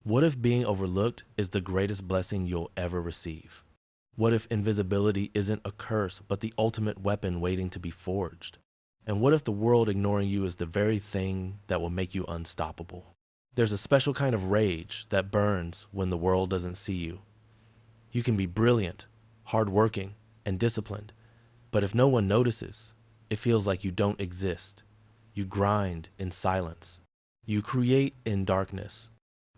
What if being overlooked is the greatest blessing you'll ever receive? What if invisibility isn't a curse, but the ultimate weapon waiting to be forged? And what if the world ignoring you is the very thing that will make you unstoppable? There's a special kind of rage that burns when the world doesn't see you. You can be brilliant, hardworking, and disciplined, but if no one notices, it feels like you don't exist. You grind in silence. You create in darkness.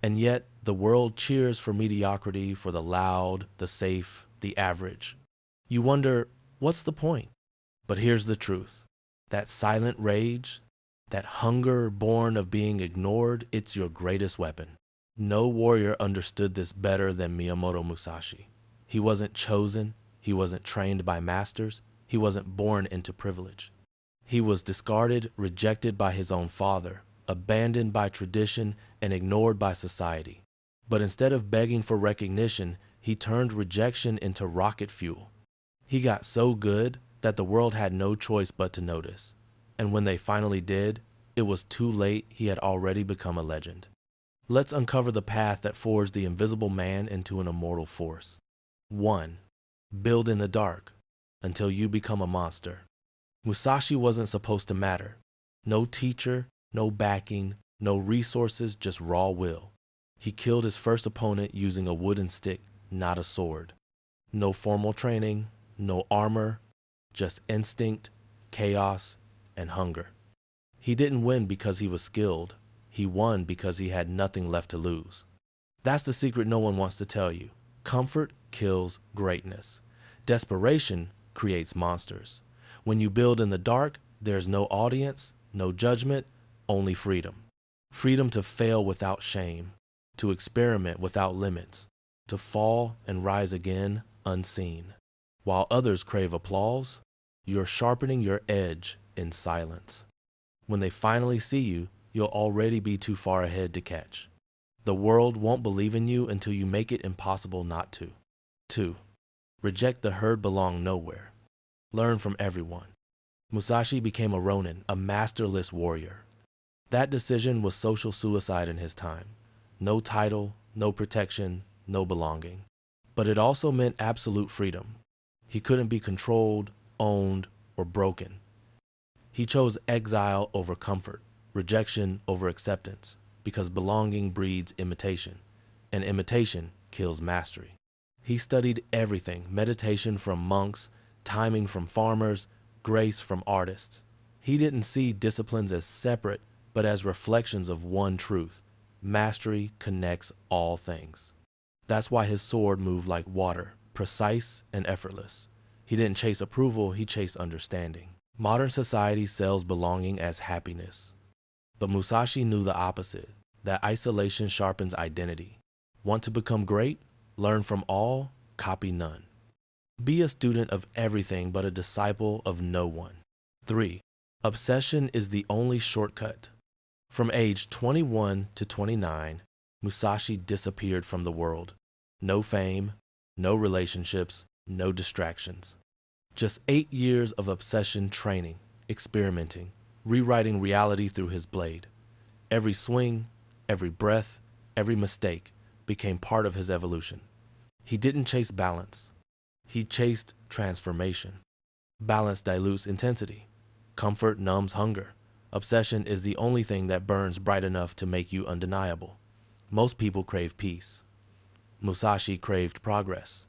And yet, the world cheers for mediocrity, for the loud, the safe, the average. You wonder, what's the point? But here's the truth. That silent rage, that hunger born of being ignored, it's your greatest weapon. No warrior understood this better than Miyamoto Musashi. He wasn't chosen, he wasn't trained by masters, he wasn't born into privilege. He was discarded, rejected by his own father, abandoned by tradition, and ignored by society. But instead of begging for recognition, he turned rejection into rocket fuel. He got so good that the world had no choice but to notice. And when they finally did, it was too late. He had already become a legend. Let's uncover the path that forged the invisible man into an immortal force. 1. Build in the dark until you become a monster. Musashi wasn't supposed to matter. No teacher, no backing, no resources, just raw will. He killed his first opponent using a wooden stick, not a sword. No formal training, no armor, just instinct, chaos, and hunger. He didn't win because he was skilled. He won because he had nothing left to lose. That's the secret no one wants to tell you. Comfort kills greatness. Desperation creates monsters. When you build in the dark, there's no audience, no judgment, only freedom. Freedom to fail without shame, to experiment without limits, to fall and rise again unseen. While others crave applause, you're sharpening your edge in silence. When they finally see you, you'll already be too far ahead to catch. The world won't believe in you until you make it impossible not to. 2. Reject the herd belong nowhere. Learn from everyone. Musashi became a ronin, a masterless warrior. That decision was social suicide in his time. No title, no protection, no belonging. But it also meant absolute freedom. He couldn't be controlled, owned, or broken. He chose exile over comfort, rejection over acceptance, because belonging breeds imitation, and imitation kills mastery. He studied everything, meditation from monks, timing from farmers, grace from artists. He didn't see disciplines as separate, but as reflections of one truth. Mastery connects all things. That's why his sword moved like water, precise and effortless. He didn't chase approval, he chased understanding. Modern society sells belonging as happiness. But Musashi knew the opposite, that isolation sharpens identity. Want to become great? Learn from all, copy none. Be a student of everything but a disciple of no one. 3. Obsession is the only shortcut. From age 21 to 29, Musashi disappeared from the world. No fame, no relationships, no distractions. Just 8 years of obsession training, experimenting, rewriting reality through his blade. Every swing, every breath, every mistake became part of his evolution. He didn't chase balance. He chased transformation. Balance dilutes intensity. Comfort numbs hunger. Obsession is the only thing that burns bright enough to make you undeniable. Most people crave peace. Musashi craved progress.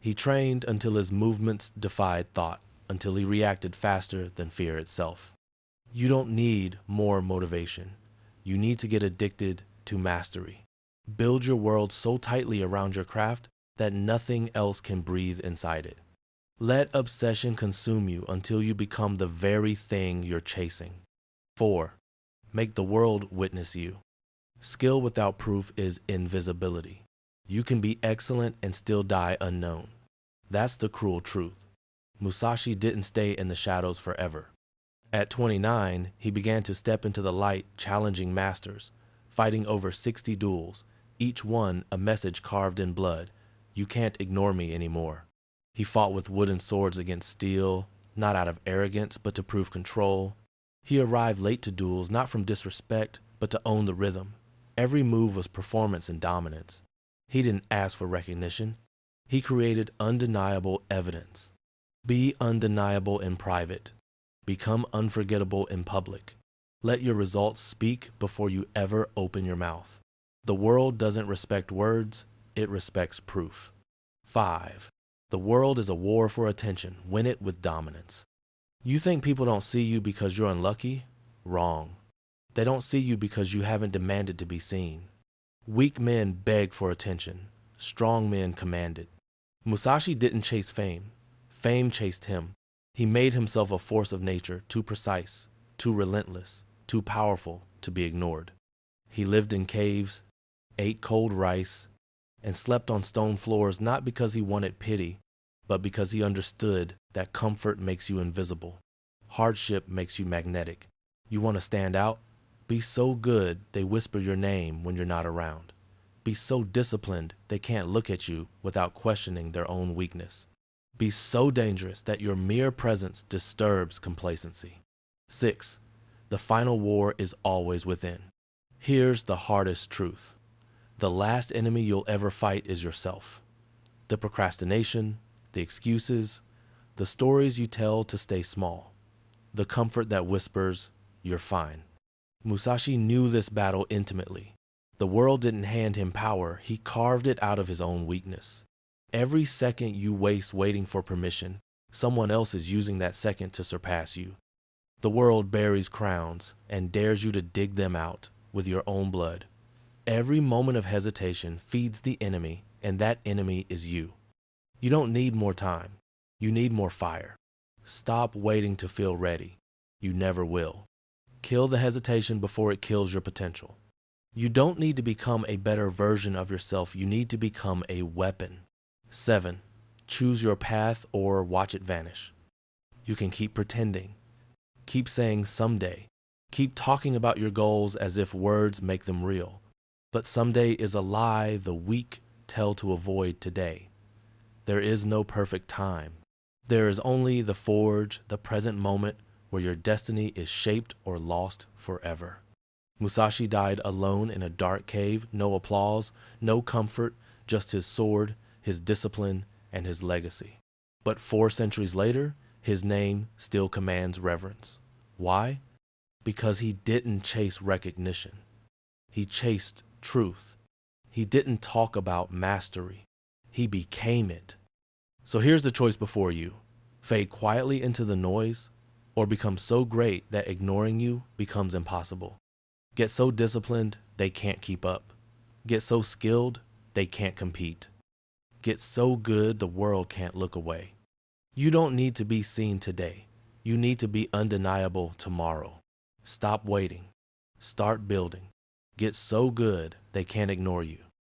He trained until his movements defied thought, until he reacted faster than fear itself. You don't need more motivation. You need to get addicted to mastery. Build your world so tightly around your craft that nothing else can breathe inside it. Let obsession consume you until you become the very thing you're chasing. 4. Make the world witness you. Skill without proof is invisibility. You can be excellent and still die unknown. That's the cruel truth. Musashi didn't stay in the shadows forever. At 29, he began to step into the light, challenging masters, fighting over 60 duels, each one a message carved in blood. You can't ignore me anymore. He fought with wooden swords against steel, not out of arrogance, but to prove control. He arrived late to duels, not from disrespect, but to own the rhythm. Every move was performance and dominance. He didn't ask for recognition. He created undeniable evidence. Be undeniable in private. Become unforgettable in public. Let your results speak before you ever open your mouth. The world doesn't respect words, it respects proof. 5. The world is a war for attention. Win it with dominance. You think people don't see you because you're unlucky? Wrong. They don't see you because you haven't demanded to be seen. Weak men beg for attention. Strong men command it. Musashi didn't chase fame. Fame chased him. He made himself a force of nature, too precise, too relentless, too powerful to be ignored. He lived in caves, ate cold rice, and slept on stone floors not because he wanted pity, but because he understood that comfort makes you invisible. Hardship makes you magnetic. You want to stand out? Be so good they whisper your name when you're not around. Be so disciplined they can't look at you without questioning their own weakness. Be so dangerous that your mere presence disturbs complacency. 6. The final war is always within. Here's the hardest truth. The last enemy you'll ever fight is yourself. The procrastination, the excuses, the stories you tell to stay small, the comfort that whispers, "You're fine." Musashi knew this battle intimately. The world didn't hand him power, he carved it out of his own weakness. Every second you waste waiting for permission, someone else is using that second to surpass you. The world buries crowns and dares you to dig them out with your own blood. Every moment of hesitation feeds the enemy, and that enemy is you. You don't need more time. You need more fire. Stop waiting to feel ready. You never will. Kill the hesitation before it kills your potential. You don't need to become a better version of yourself. You need to become a weapon. 7. Choose your path or watch it vanish. You can keep pretending. Keep saying someday. Keep talking about your goals as if words make them real. But someday is a lie the weak tell to avoid today. There is no perfect time. There is only the forge, the present moment where your destiny is shaped or lost forever. Musashi died alone in a dark cave, no applause, no comfort, just his sword, his discipline, and his legacy. But 4 centuries later, his name still commands reverence. Why? Because he didn't chase recognition. He chased truth. He didn't talk about mastery. He became it. So here's the choice before you. Fade quietly into the noise, or become so great that ignoring you becomes impossible. Get so disciplined, they can't keep up. Get so skilled, they can't compete. Get so good, the world can't look away. You don't need to be seen today. You need to be undeniable tomorrow. Stop waiting. Start building. Get so good, they can't ignore you.